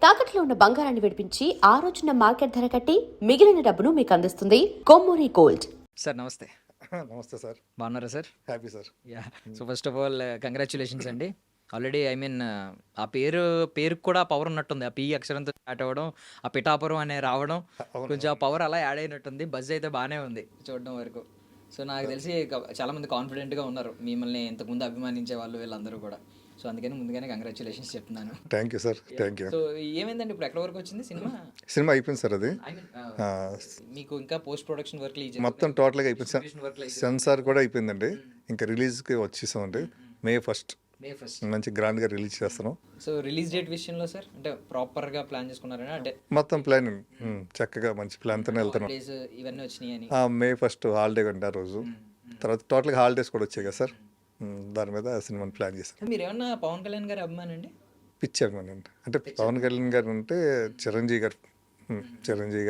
తాకట్లో ఉన్న బంగారాన్ని విడిపించి ఆ రోజున మార్కెట్ ధర కట్టి మిగిలిన డబ్బును మీకు అందిస్తుంది కొమ్మూరి గోల్డ్. సార్ నమస్తే. నమస్తే సార్. బాగున్నారా sir? Happy sir. Yeah. So first of all congratulations అండి. ఆల్రెడీ ఆ పేరుకి కూడా పవర్ ఉన్నట్టుంది. ఆ పి అక్షరంతో స్టార్ట్ అవ్వడం, ఆ పిఠాపురం అనే రావడం, అవును. కొంచెం ఆ పవర్ అలా యాడ్ అయినట్టుంది. బజ్ అయితే బాగానే ఉంది చూడడం వరకు. సో నాకు తెలిసి చాలా మంది కాన్ఫిడెంట్గా ఉన్నారు మిమ్మల్ని ఇంతకుముందు అభిమానించే వాళ్ళు వీళ్ళందరూ కూడా. సో అందుకని ముందుగానే కంగ్రాచులేషన్స్ చెప్తున్నాను. Thank you sir. Thank you. So ఏమైందండి ఇప్పుడు ఎక్కడ వరకు వచ్చింది సినిమా? సినిమా అయిపోయింది సార్. అది మీకు ఇంకా పోస్ట్ ప్రొడక్షన్ వర్క్ మొత్తం టోటల్గా అయిపోయింది. సెన్సార్ కూడా అయిపోయిందండి. ఇంకా రిలీజ్కి వచ్చేసామండి. May 1st మంచి గ్రాండ్గా రిలీజ్ చేస్తున్నాం. సో రిలీజ్ డేట్ విషయంలో సార్ అంటే ప్రాపర్గా ప్లాన్ చేసుకున్నారని అంటే మొత్తం ప్లాన్ చక్కగా మంచి ప్లాన్తోనే వెళ్తున్నాం. డేస్ ఇవన్నీ వచ్చినాయని May 1st హాలిడే అండి ఆ రోజు. తర్వాత టోటల్గా హాలిడేస్ కూడా వచ్చాయి కదా సార్. దాని మీద సినిమాని ప్లాన్ చేశాను. మీరు ఏమన్నా పవన్ కళ్యాణ్ గారి అభిమానండి? పిచ్చి అభిమాని అండి. అంటే పవన్ కళ్యాణ్ గారు అంటే చిరంజీవి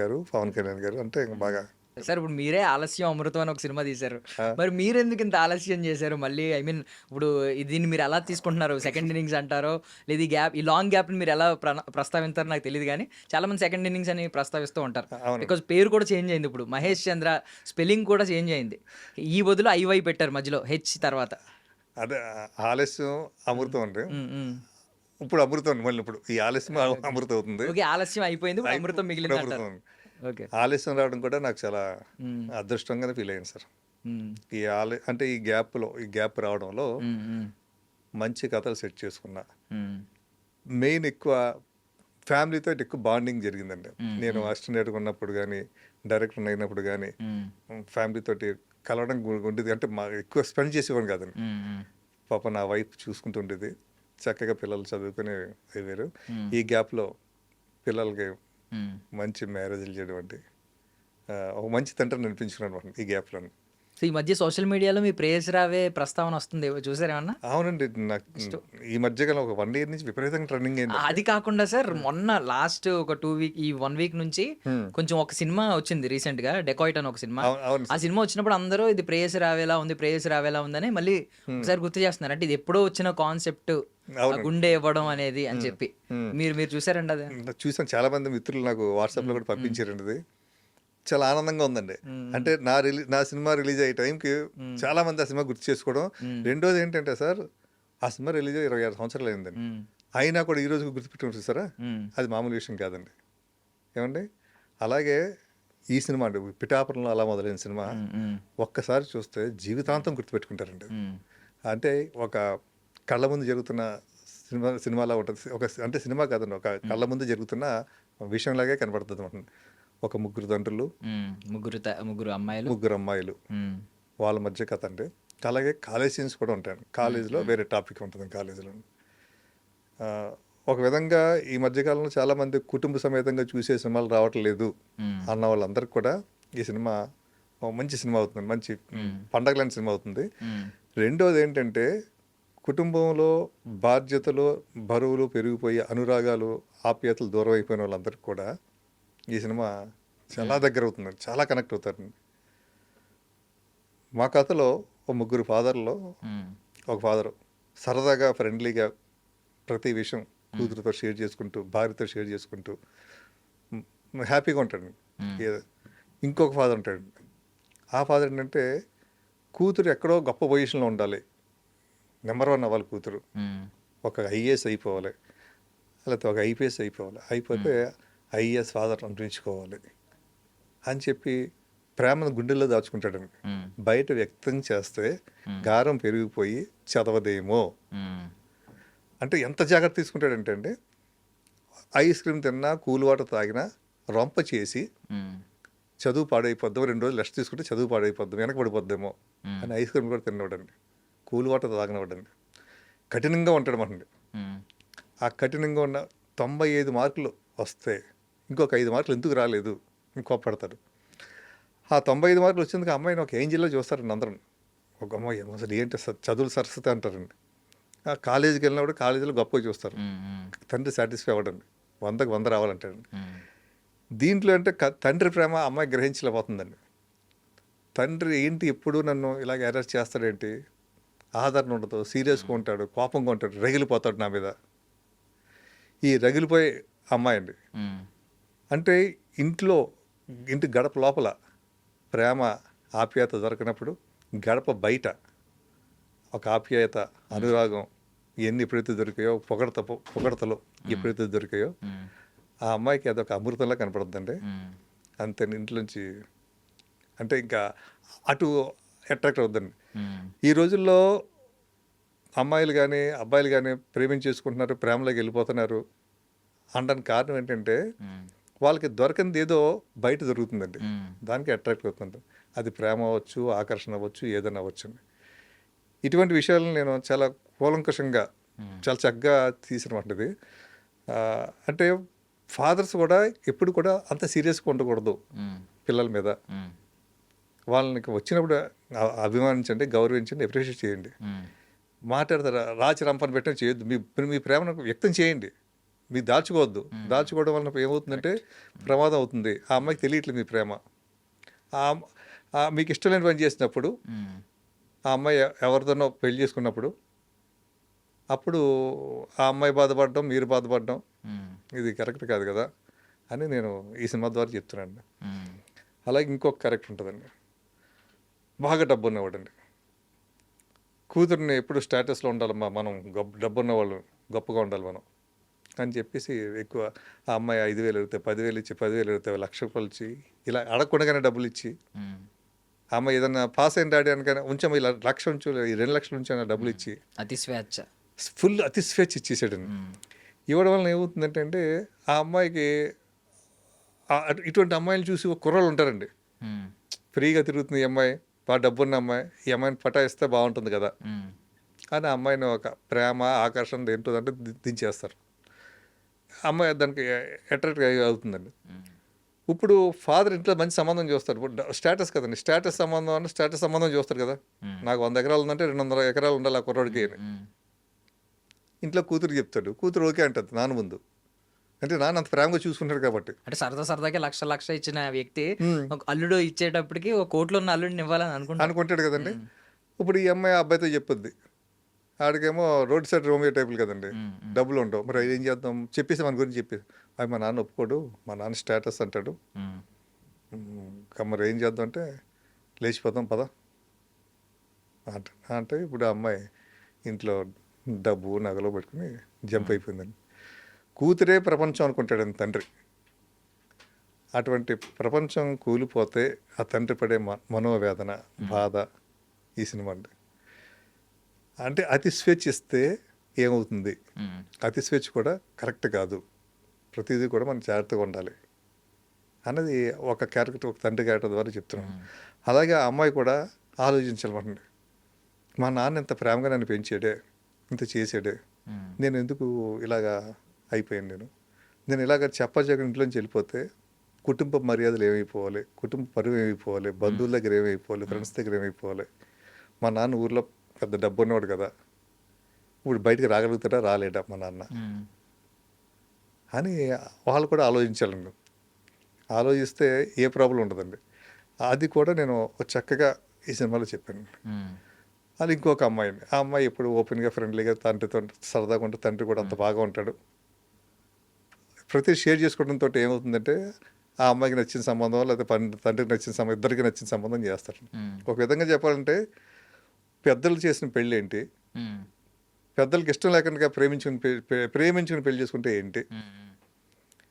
గారు పవన్ కళ్యాణ్ గారు అంటే ఇంకా బాగా. సార్ ఇప్పుడు మీరే ఆలస్యం అమృతం అని ఒక సినిమా తీశారు, మరి మీరు ఎందుకు ఇంత ఆలస్యం చేశారు మళ్ళీ? ఇప్పుడు దీన్ని మీరు ఎలా తీసుకుంటున్నారు? సెకండ్ ఇన్నింగ్స్ అంటారో లేదు ఈ లాంగ్ గ్యాప్ని మీరు ఎలా ప్రస్తావిస్తారో నాకు తెలియదు, కానీ చాలా మంది సెకండ్ ఇన్నింగ్స్ అని ప్రస్తావిస్తూ ఉంటారు. బికాజ్ పేరు కూడా చేంజ్ అయింది. ఇప్పుడు మహేష్ చంద్ర స్పెల్లింగ్ కూడా చేంజ్ అయింది. ఈ బదులు ఐవై పెట్టారు మధ్యలో హెచ్ తర్వాత. అదే ఆలస్యం అమృతం అండి. ఇప్పుడు అమృతం మళ్ళీ ఇప్పుడు ఈ ఆలస్యం అమృతం అవుతుంది. ఓకే, ఆలస్యం అయిపోయింది, అమృతం మిగిలింది అంటారు. ఆలస్యం రావడం కూడా నాకు చాలా అదృష్టంగానే ఫీల్ అయ్యింది సార్. అంటే ఈ గ్యాప్ రావడంలో మంచి కథలు సెట్ చేసుకున్నా. మెయిన్ ఎక్కువ ఫ్యామిలీతో ఎక్కువ బాండింగ్ జరిగిందండి. నేను అసిస్టెంట్ ఉన్నప్పుడు కానీ డైరెక్టర్ అయినప్పుడు కానీ ఫ్యామిలీతో కలవడం ఉండేది. అంటే ఎక్కువ స్పెండ్ చేసేవాడిని కాదండి. పాప నా వైఫ్ చూసుకుంటుండేది. చక్కగా పిల్లలు చదువుకుని అయ్యారు. ఈ గ్యాప్లో పిల్లలకి మంచి మ్యారేజ్లు చేయడం అంటే ఒక మంచి తండ్రిని అనిపించుకున్నాను ఈ గ్యాప్లో. సో ఈ మధ్య సోషల్ మీడియాలో మీ ప్రేయస్ రావే ప్రస్తావన వస్తుంది, చూసారేమన్నా? అవునండి, నాకు ఈ మధ్యకాలం ఒక 1 year నుంచి విపరీతంగా ట్రెండింగ్ అయింది. అది కాకుండా సార్ మొన్న లాస్ట్ ఒక 1 week నుంచి కొంచెం ఒక సినిమా వచ్చింది రీసెంట్ గా, డెకాయిట్ అని ఒక సినిమా. ఆ సినిమా వచ్చినప్పుడు అందరూ ఇది ప్రేయస్ రావేలా ఉందని మళ్ళీ ఒకసారి గుర్తు చేస్తున్నారు. అంటే ఇది ఎప్పుడో వచ్చిన కాన్సెప్ట్, గుండె ఇవ్వడం అనేది అని చెప్పి. మీరు చూసారండి? అదే చూసాను. చాలా మంది మిత్రులు నాకు వాట్సాప్ లో కూడా పంపించారండి. చాలా ఆనందంగా ఉందండి. అంటే నా సినిమా రిలీజ్ అయ్యే టైంకి చాలా మంది ఆ సినిమా గుర్తు చేసుకోవడం. రెండోది ఏంటంటే సార్, ఆ సినిమా రిలీజ్ 26 సంవత్సరాలు అయిందండి. అయినా కూడా ఈ రోజుకి గుర్తుపెట్టుకుని చూసారా, అది మామూలు విషయం కాదండి. ఏమండి, అలాగే ఈ సినిమా అండి పిఠాపురంలో అలా మొదలైన సినిమా ఒక్కసారి చూస్తే జీవితాంతం గుర్తుపెట్టుకుంటారండి. అంటే ఒక కళ్ళ ముందు జరుగుతున్న సినిమాలా ఉంటుంది. అంటే సినిమా కాదండి, ఒక కళ్ళ ముందు జరుగుతున్న విషయంలాగే కనపడుతుంది అన్నమాట. ఒక ముగ్గురు తండ్రులు, ముగ్గురు అమ్మాయిలు, వాళ్ళ మధ్య కథ అండి. అలాగే కాలేజ్ సీన్స్ కూడా ఉంటాయండి. కాలేజీలో వేరే టాపిక్ ఉంటుంది. కాలేజీలో ఒక విధంగా ఈ మధ్యకాలంలో చాలా మంది కుటుంబ సమేతంగా చూసే సినిమాలు రావట్లేదు అన్న వాళ్ళందరికీ కూడా ఈ సినిమా మంచి సినిమా అవుతుంది. మంచి పండగ లాంటి సినిమా అవుతుంది. రెండోది ఏంటంటే, కుటుంబంలో బాధ్యతలు బరువులు పెరిగిపోయి అనురాగాలు ఆప్యాయతలు దూరం అయిపోయిన వాళ్ళందరికీ కూడా ఈ సినిమా చాలా దగ్గర అవుతుందండి. చాలా కనెక్ట్ అవుతారండి. మా కథలో ఒక ముగ్గురు ఫాదర్లో ఒక ఫాదరు సరదాగా ఫ్రెండ్లీగా ప్రతి విషయం కూతురుతో షేర్ చేసుకుంటూ, భార్యతో షేర్ చేసుకుంటూ హ్యాపీగా ఉంటాడు. ఇంకొక ఫాదర్ ఉంటాడు. ఆ ఫాదర్ ఏంటంటే, కూతురు ఎక్కడో గొప్ప పొజిషన్లో ఉండాలి, నెంబర్ 1 అవ్వాలి కూతురు, ఒక ఐఏఎస్ అయిపోవాలి, లేకపోతే ఒక ఐపీఎస్ అయిపోవాలి, అయిపోతే ఐఏఎస్ ఫాదర్ అనిపించుకోవాలి అని చెప్పి ప్రేమను గుండెల్లో దాచుకుంటాడండి. బయట వ్యక్తం చేస్తే గారం పెరిగిపోయి చదవదేమో అంటే ఎంత జాగ్రత్త తీసుకుంటాడంటే అండి, ఐస్ క్రీమ్ తిన్నా, కూల్ వాటర్ తాగినా రొంప చేసి చదువు పాడైపోద్దాం, 2 రోజులు రెస్ట్ తీసుకుంటే చదువు పాడైపోద్దాం, వెనకబడిపోద్దేమో అని ఐస్ క్రీమ్ కూడా తినవడండి, కూల్ వాటర్ తాగనివ్వడండి. కఠినంగా ఉంటాడు మనండి. ఆ కఠినంగా ఉన్న 95 మార్కులు వస్తే ఇంకొక 5 మార్కులు ఎందుకు రాలేదు కోప్పడతాడు. ఆ 95 మార్కులు వచ్చినందుకు అమ్మాయిని ఒక ఏంజిల్లో చూస్తారండి అందరూ. ఒక అమ్మాయి అసలు ఏంటి చదువులు సరస్వతి అంటారండి. ఆ కాలేజీకి వెళ్ళినప్పుడు కాలేజీలో గొప్పగా చూస్తారు. తండ్రి సాటిస్ఫై అవ్వడండి, 100కి 100 రావాలంటాడండి. దీంట్లో అంటే తండ్రి ప్రేమ అమ్మాయి గ్రహించలేకపోతుందండి. తండ్రి ఏంటి ఎప్పుడు నన్ను ఇలాగ అరెస్ట్ చేస్తాడేంటి, ఆదరణ ఉండదు, సీరియస్గా ఉంటాడు, కోపంగా ఉంటాడు, రగిలిపోతాడు నా మీద. ఈ రగిలిపోయి అమ్మాయి అండి. ఉమ్, అంటే ఇంటి గడప లోపల ప్రేమ ఆప్యాయత దొరకనప్పుడు గడప బయట ఒక ఆప్యాయత అనురాగం ఇవన్నీ ఎప్పుడైతే దొరికాయో పొగడతలు ఎప్పుడైతే దొరికాయో ఉమ్, ఆ అమ్మాయికి అదొక అమృతంలా కనపడుతుందండి. ఉమ్, అంతే ఇంట్లోంచి అంటే ఇంకా అటు అట్రాక్ట్ అవుద్దండి. ఉమ్, ఈ రోజుల్లో అమ్మాయిలు కానీ అబ్బాయిలు కానీ ప్రేమించేసుకుంటున్నారు, ప్రేమలోకి వెళ్ళిపోతున్నారు అనడానికి కారణం ఏంటంటే ఉమ్, వాళ్ళకి దొరకంది ఏదో బయట దొరుకుతుందండి. ఉమ్, దానికి అట్రాక్ట్ అవుతుంది. అది ప్రేమ అవ్వచ్చు, ఆకర్షణ అవ్వచ్చు, ఏదైనా అవ్వచ్చు. ఇటువంటి విషయాలను నేను చాలా కూలంకషంగా చాలా చక్కగా తీసినటువంటిది. అంటే ఫాదర్స్ కూడా ఎప్పుడు కూడా అంత సీరియస్గా ఉండకూడదు ఉమ్, పిల్లల మీద. ఉమ్, వాళ్ళకి వచ్చినప్పుడు అభిమానించండి, గౌరవించండి, అప్రిషియేట్ చేయండి. ఉమ్, మాట్లాడతారు రాచి రంపని పెట్టడం చేయొద్దు. మీ ప్రేమను వ్యక్తం చేయండి, మీరు దాచుకోవద్దు. దాచుకోవడం వలన ఏమవుతుందంటే ప్రమాదం అవుతుంది. ఆ అమ్మాయికి తెలియట్లేదు మీ ప్రేమ. మీకు ఇష్టం లేని పని చేసినప్పుడు ఉమ్, ఆ అమ్మాయి ఎవరితోనో పెళ్లి చేసుకున్నప్పుడు అప్పుడు ఆ అమ్మాయి బాధపడడం, మీరు బాధపడడం ఉమ్, ఇది కరెక్ట్ కాదు కదా అని నేను ఈ సినిమా ద్వారా చెప్తున్నాను. ఉమ్, అలాగే ఇంకొక కరెక్ట్ ఉంటుందండి. బాగా డబ్బు ఉన్నవాడండి. కూతుర్ని ఎప్పుడు స్టేటస్లో ఉండాలమ్మా, మనం డబ్బు ఉన్నవాళ్ళు గొప్పగా ఉండాలి మనం అని చెప్పేసి ఎక్కువ ఆ అమ్మాయి 5,000 అడిగితే 10,000 ఇచ్చి, 10,000 అడిగితే 1,00,000 రూపాయలు ఇచ్చి, ఇలా అడగకుండానే డబ్బులు ఇచ్చి, ఉమ్. ఆ అమ్మాయి ఏదన్నా పాస్ అయిన డాడీ అనగానే ఉంచమ్మా, ఇలా 1,00,000 ఉంచు, ఈ 2,00,000 ఉంచు అని డబ్బులు ఇచ్చి అతి స్వేచ్ఛ. ఫుల్ అతి స్వేచ్ఛ ఇచ్చేసాడండి. ఉమ్, ఇవ్వడం వలన ఏమవుతుందంటే ఆ అమ్మాయికి ఇటువంటి అమ్మాయిలు చూసి ఒక కుర్రాళ్ళు ఉంటారండి, ఉమ్, ఫ్రీగా తిరుగుతుంది ఈ అమ్మాయి, బాగా డబ్బున్న అమ్మాయి, ఈ అమ్మాయిని పటాయిస్తే బాగుంటుంది కదా ఉమ్, అని ఆ అమ్మాయిని ఒక ప్రేమ ఆకర్షణ ఏంటంటే దించేస్తారు. అమ్మాయి దానికి అట్రాక్ట్ అవుతుందండి. ఉమ్, ఇప్పుడు ఫాదర్ ఇంట్లో మంచి సంబంధం చూస్తారు. ఇప్పుడు స్టేటస్ కదండి, స్టేటస్ సంబంధం చూస్తారు కదా. నాకు 100 ఎకరాలు ఉందంటే 200 ఎకరాలు ఉండాలి ఆ కుర్రోడికి అని ఉమ్, ఇంట్లో కూతురు చెప్తాడు. కూతురు ఓకే అంటుంది నాన్న ముందు. అంటే నాన్న అంత ప్రేమగా చూసుకుంటాడు కాబట్టి. అంటే సరదాకి లక్ష ఇచ్చిన వ్యక్తి ఒక అల్లుడు ఇచ్చేటప్పటికి ఒక కోట్లో ఉన్న అల్లుడిని ఇవ్వాలని అనుకుంటాడు కదండి. ఇప్పుడు ఈ అమ్మాయి ఆ అబ్బాయితో చెప్పుద్ది. ఆడికేమో రోడ్ సైడ్ రోమియో టైపులు కదండి, డబ్బులు ఉండవు. మరి ఏం చేద్దాం చెప్పేసి మన గురించి చెప్పేసి, అవి మా నాన్న ఒప్పుకోడు, మా నాన్న స్టేటస్ అంటాడు, మరి ఏం చేద్దాం అంటే లేచిపోదాం పద అంటే ఇప్పుడు ఆ అమ్మాయి ఇంట్లో డబ్బు నగలు పెట్టుకుని జంప్ అయిపోయిందండి. కూతురే ప్రపంచం అనుకుంటాడండి తండ్రి. అటువంటి ప్రపంచం కూలిపోతే ఆ తండ్రి పడే మనోవేదన, బాధ ఈ సినిమా అండి. అంటే అతి స్వేచ్ఛ ఇస్తే ఏమవుతుంది, అతి స్వేచ్ఛ కూడా కరెక్ట్ కాదు, ప్రతిదీ కూడా మనం జాగ్రత్తగా ఉండాలి అన్నది ఒక క్యారెక్టర్, ఒక తండ్రి క్యారెక్టర్ ద్వారా చెప్తున్నాం. అలాగే ఆ అమ్మాయి కూడా ఆలోచించాలన్నమాట. మా నాన్న ఇంత ప్రేమగా నన్ను పెంచాడే, ఇంత చేసాడే, నేను ఎందుకు ఇలాగా అయిపోయాను, నేను ఇలాగ చెప్పజగ ఇంట్లోంచి వెళ్ళిపోతే కుటుంబ మర్యాదలు ఏమైపోవాలి, కుటుంబ పరువు ఏమైపోవాలి, బంధువుల దగ్గర ఏమైపోవాలి, ఫ్రెండ్స్ దగ్గర ఏమైపోవాలి. మా నాన్న ఊర్లో పెద్ద డబ్బు ఉన్నవాడు కదా, ఇప్పుడు బయటికి రాగలుగుతాడా రాలేడా మా నాన్న అని వాళ్ళు కూడా ఆలోచించాలండి. ఆలోచిస్తే ఏ ప్రాబ్లం ఉండదండి. అది కూడా నేను చక్కగా ఈ సినిమాలో చెప్పాను. అది ఇంకొక అమ్మాయి అండి. ఆ అమ్మాయి ఎప్పుడు ఓపెన్గా ఫ్రెండ్లీగా తండ్రితో సరదాగా ఉంటే, తండ్రి కూడా అంత బాగా ఉంటాడు. ప్రతి షేర్ చేసుకోవడంతో ఏమవుతుందంటే ఆ అమ్మాయికి నచ్చిన సంబంధం లేకపోతే తండ్రికి నచ్చిన సంబంధం, ఇద్దరికి నచ్చిన సంబంధం చేస్తారు. ఒక విధంగా చెప్పాలంటే పెద్దలు చేసిన పెళ్ళి ఏంటి, పెద్దలకి ఇష్టం లేకుండా ప్రేమించుకుని పెళ్లి చేసుకుంటే ఏంటి,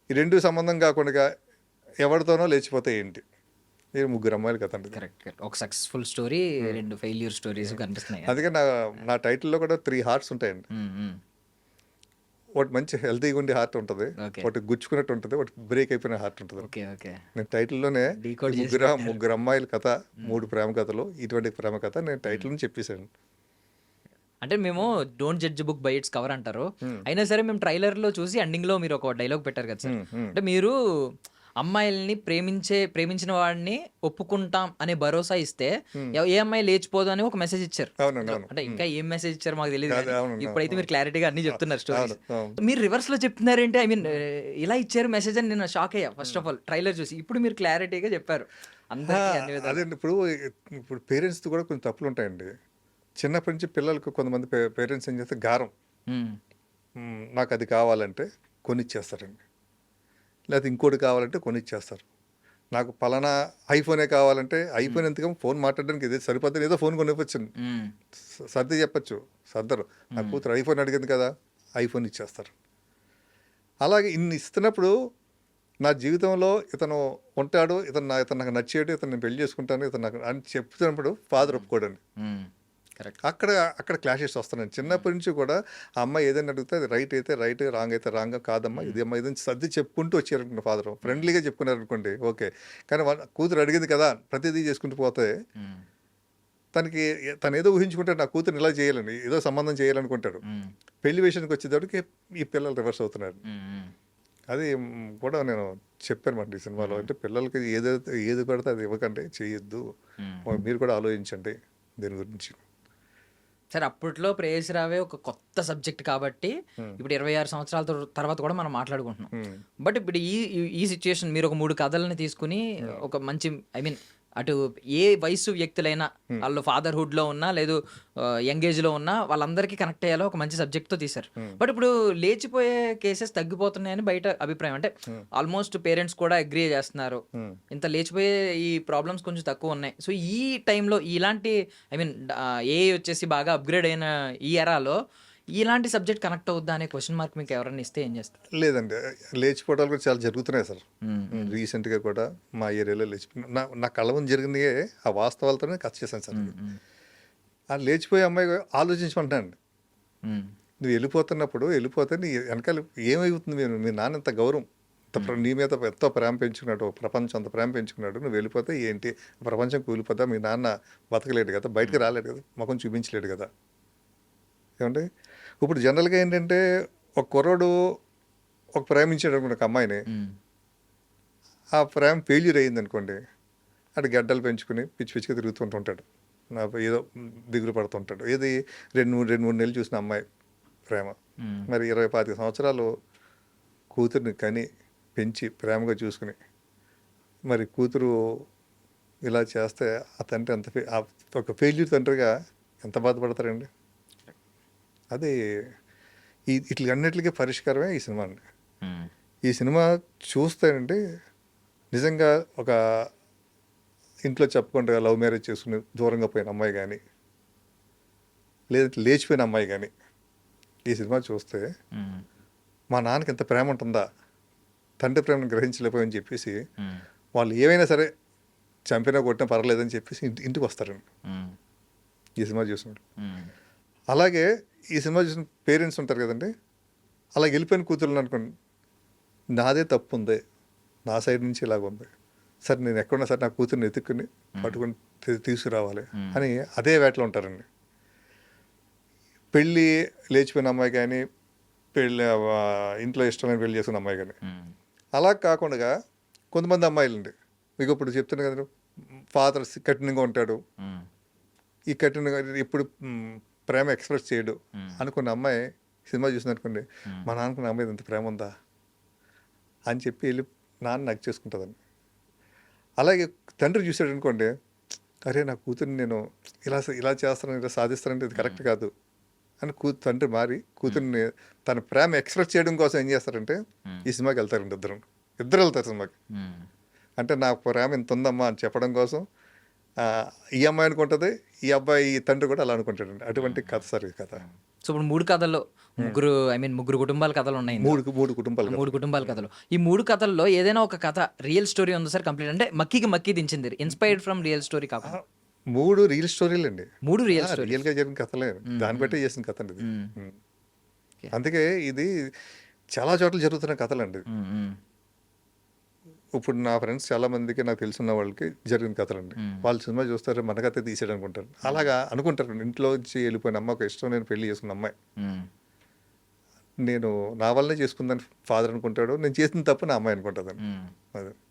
ఈ రెండు సంబంధం కాకుండా ఎవరితోనో లేచిపోతే ఏంటి. మీరు ముగ్గురు అమ్మాయిలు కదండి. కరెక్ట్. ఒక సక్సెస్ఫుల్ స్టోరీ, 2 ఫెయిల్యూర్ స్టోరీస్ కనిపిస్తున్నాయి. అందుకే నా టైటిల్లో కూడా 3 హార్ట్స్ ఉంటాయండి. ఒకటి మంచి హెల్తీగా ఉండే హార్ట్ ఉంటుంది, ఒకటి గుచ్చుకున్నట్టు ఉంటుంది, ఒకటి బ్రేక్ అయిపోయిన హార్ట్ ఉంటుంది. నేను టైటిల్లోనే ముగ్గురు అమ్మాయిల కథ, 3 ప్రేమ కథలు, ఇటువంటి ప్రేమ కథ నేను టైటిల్ చెప్పేశాను. అంటే మేము don't judge book by its cover అంటారు, అయినా సరే మేము ట్రైలర్లో చూసి ఎండింగ్లో మీరు ఒక డైలాగ్ పెట్టారు కదా సార్, అంటే మీరు అమ్మాయిల్ని ప్రేమించిన వాడిని ఒప్పుకుంటాం అనే భరోసా ఇస్తే ఏ అమ్మాయి లేచిపోదు అని ఒక మెసేజ్ ఇచ్చారు. అంటే ఇంకా ఏం మెసేజ్ ఇచ్చారు మాకు తెలియదు, ఇప్పుడైతే మీరు క్లారిటీగా అన్ని చెప్తున్నారు స్టోరీస్. మీరు రివర్స్ లో చెప్తున్నారేంటి, ఐ మీన్ ఇలా ఇచ్చారు మెసేజ్ అని నేను షాక్ అయ్యా ఫస్ట్ ఆఫ్ ఆల్ ట్రైలర్ చూసి. ఇప్పుడు మీరు క్లారిటీగా చెప్పారు అందరికీ. అదే ఇప్పుడు పేరెంట్స్ కూడా కొన్ని తప్పులు ఉంటాయండి. చిన్నప్పటి నుంచి పిల్లలకు కొంతమంది పేరెంట్స్ ఏం చేస్తే గారం, నాకు అది కావాలంటే కొనిచ్చేస్తారండి. లేకపోతే ఇంకోటి కావాలంటే కొనిచ్చేస్తారు. నాకు పలానా ఐఫోనే కావాలంటే ఐఫోన్ ఎందుకని ఫోన్ మాట్లాడడానికి ఇదే సరిపోతుంది, ఏదో ఫోన్ కొనివ్వచ్చండి, సర్ది చెప్పచ్చు, సర్దరు. నా కూతురు ఐఫోన్ అడిగింది కదా, ఐఫోన్ ఇచ్చేస్తారు. అలాగే ఇన్ని ఇస్తున్నప్పుడు నా జీవితంలో ఇతను ఉంటాడు, ఇతను నాకు నచ్చేడు, ఇతను నేను పెళ్లి చేసుకుంటాను, ఇతను నాకు అని చెప్తున్నప్పుడు ఫాదర్ ఒప్పుకోడండి. కరెక్ట్. అక్కడ క్లాషెస్ వస్తున్నాయి. చిన్నప్పటి నుంచి కూడా ఆ అమ్మాయి ఏదైనా అడిగితే అది రైట్ అయితే రైట్, రాంగ్ అయితే రాంగ్, కాదమ్మా ఇది అమ్మ ఇదని సర్ది చెప్పుకుంటూ వచ్చారనుకోండి ఫాదర్, ఫ్రెండ్లీగా చెప్పుకున్నారు అనుకోండి ఓకే. కానీ వాళ్ళ కూతురు అడిగింది కదా ప్రతిదీ చేసుకుంటూ పోతే తను ఏదో ఊహించుకుంటాడు, నా కూతురు ఇలా చేయాలని, ఏదో సంబంధం చేయాలనుకుంటాడు. పెళ్లి విషయానికి వచ్చేటప్పటికి ఈ పిల్లలు రివర్స్ అవుతున్నారు. అది కూడా నేను చెప్పాను మాట ఈ సినిమాలో. అంటే పిల్లలకి ఏది పడితే అది ఇవ్వకండి, చేయొద్దు, మీరు కూడా ఆలోచించండి దీని గురించి. సరే, అప్పట్లో ప్రేయసి రావే ఒక కొత్త సబ్జెక్ట్ కాబట్టి ఇప్పుడు 26 సంవత్సరాల తర్వాత కూడా మనం మాట్లాడుకుంటున్నాం. బట్ ఇప్పుడు ఈ సిచ్యుయేషన్ మీరు ఒక 3 కథలని తీసుకుని ఒక మంచి అటు ఏ వయసు వ్యక్తులైనా వాళ్ళు ఫాదర్హుడ్ లో ఉన్నా లేదు యంగ్ ఏజ్ లో ఉన్నా వాళ్ళందరికీ కనెక్ట్ అయ్యేలా ఒక మంచి సబ్జెక్ట్ తో తీశారు. బట్ ఇప్పుడు లేచిపోయే కేసెస్ తగ్గిపోతున్నాయని బయట అభిప్రాయం. అంటే ఆల్మోస్ట్ పేరెంట్స్ కూడా అగ్రీ చేస్తున్నారు, ఇంత లేచిపోయే ఈ ప్రాబ్లమ్స్ కొంచెం తక్కువ ఉన్నాయి. సో ఈ టైంలో ఇలాంటి ఏ వచ్చేసి బాగా అప్గ్రేడ్ అయిన ఈ ఎరాలో ఇలాంటి సబ్జెక్ట్ కనెక్ట్ అవుద్దా అనే క్వశ్చన్ మార్క్ మీకు ఎవరైనా ఇస్తే ఏం చేస్తారు? లేదండి, లేచిపోవడాలు కూడా చాలా జరుగుతున్నాయి సార్. రీసెంట్గా కూడా మా ఏరియాలో లేచిపోయి నా కళ్ళ ముందు జరిగింది ఆ వాస్తవాలతోనే కథ చేశాను సార్. ఆ లేచిపోయే అమ్మాయి ఆలోచించమంటానండి. నువ్వు వెళ్ళిపోతే నీ వెనకాల ఏమవుతుంది? మీ నాన్న ఎంత గౌరవం, నీ మీద ఎంతో ప్రేమ పెంచుకున్నాడు, ప్రపంచం అంత ప్రేమ పెంచుకున్నాడు, నువ్వు వెళ్ళిపోతే ఏంటి ప్రపంచం కూలిపోతా, మీ నాన్న బతకలేడు కదా, బయటకు రాలేడు కదా, ముఖం చూపించలేడు కదా. ఏమంటే ఇప్పుడు జనరల్గా ఏంటంటే ఒక కుర్రోడు ప్రేమించాడు అనుకోండి ఒక అమ్మాయిని, ఆ ప్రేమ ఫెయిల్యూర్ అయ్యింది అనుకోండి, అటు గడ్డలు పెంచుకుని పిచ్చిగా తిరుగుతుంటుంటాడు, ఏదో దిగులు పడుతుంటాడు. ఏది 2-3 నెలలు చూసిన అమ్మాయి ప్రేమ, మరి 20-25 సంవత్సరాలు కూతుర్ని కని పెంచి ప్రేమగా చూసుకుని మరి కూతురు ఇలా చేస్తే ఆ తండ్రి ఒక ఫెయిల్యూర్ తండ్రిగా ఎంత బాధపడతారండి. అది ఇట్లన్నిటికీ పరిష్కారమే ఈ సినిమా అండి. ఈ సినిమా చూస్తేనండి నిజంగా ఒక ఇంట్లో చెప్పకుండా లవ్ మ్యారేజ్ చేసుకుని దూరంగా పోయిన అమ్మాయి కానీ లేదంటే లేచిపోయిన అమ్మాయి కానీ ఈ సినిమా చూస్తే మా నాన్నకి ఎంత ప్రేమ ఉంటుందా, తండ్రి ప్రేమను గ్రహించలేకపోయని చెప్పేసి వాళ్ళు ఏమైనా సరే చంపినా కొట్టినా పర్వాలేదని చెప్పేసి ఇంటికి వస్తారండి ఈ సినిమా చూసినప్పుడు. అలాగే ఈ సినిమా చూసిన పేరెంట్స్ ఉంటారు కదండి, అలా వెళ్ళిపోయిన కూతుర్లు అనుకోండి, నాదే తప్పు ఉంది, నా సైడ్ నుంచి ఇలాగ ఉంది, సరే నేను ఎక్కడున్నా సరే నా కూతుర్ని ఎత్తుక్కుని పట్టుకుని తీసుకురావాలి అని అదే వేటలో ఉంటారండి. పెళ్ళి లేచిపోయిన అమ్మాయి కానీ ఇంట్లో ఇష్టమైన పెళ్లి చేసుకున్న అమ్మాయి కానీ అలా కాకుండా కొంతమంది అమ్మాయిలు అండి, మీకు ఇప్పుడు చెప్తున్నా కదా, ఫాదర్ కఠినంగా ఉంటాడు, ఈ కఠినంగా ఇప్పుడు ప్రేమ ఎక్స్ప్రెస్ చేయడు అనుకున్న అమ్మాయి సినిమా చూసిందనుకోండి, మా నాన్నకున్న అమ్మాయి ఎంత ప్రేమ ఉందా అని చెప్పి వెళ్ళి నాన్న నగ్గు చేసుకుంటుందండి. అలాగే తండ్రి చూసాడు అనుకోండి, అరే నా కూతుర్ని నేను ఇలా చేస్తాను, ఇలా సాధిస్తానంటే ఇది కరెక్ట్ కాదు అని తండ్రి మారి కూతుర్ని తన ప్రేమ ఎక్స్ప్రెస్ చేయడం కోసం ఏం చేస్తారంటే ఈ సినిమాకి వెళ్తారండి. ఇద్దరు వెళ్తారు సినిమాకి. అంటే నా ప్రేమ ఇంత ఉందమ్మా అని చెప్పడం కోసం ఈ అమ్మాయి అనుకుంటుంది, ఈ అబ్బాయి ఈ తండ్రి కూడా అలా అనుకుంటాడండి. అటువంటి కథ సార్ ఈ కథ. సో ఇప్పుడు 3 కథల్లో ముగ్గురు కుటుంబాల కథలు ఉన్నాయి. 3 కుటుంబాల కథలు. ఈ 3 కథల్లో ఏదైనా ఒక కథ రియల్ స్టోరీ ఉందా సార్? కంప్లీట్ అంటే మక్కి దించింది, ఇన్స్పైర్డ్ ఫ్రమ్ రియల్ స్టోరీ కాకుండా 3 రియల్ స్టోరీలు అండి. 3 రియల్గా జరిగిన కథలే, దాన్ని బట్టే చేసిన కథ అండి ఇది. అందుకే ఇది చాలా చోట్ల జరుగుతున్న కథలండి. ఇప్పుడు నా ఫ్రెండ్స్ చాలా మందికి, నాకు తెలిసిన వాళ్ళకి జరిగిన కథలండి. వాళ్ళు సినిమా చూస్తారు, మన కథ తీసాడు అనుకుంటారు. అలాగా అనుకుంటారు. ఇంట్లో వచ్చి వెళ్ళిపోయిన అమ్మ, ఒక ఇష్టం నేను పెళ్లి చేసుకున్న అమ్మాయి, నేను నా వల్లనే చేసుకుందని ఫాదర్ అనుకుంటాడు, నేను చేసిన తప్పు నా అమ్మాయి అనుకుంటుందని. అదే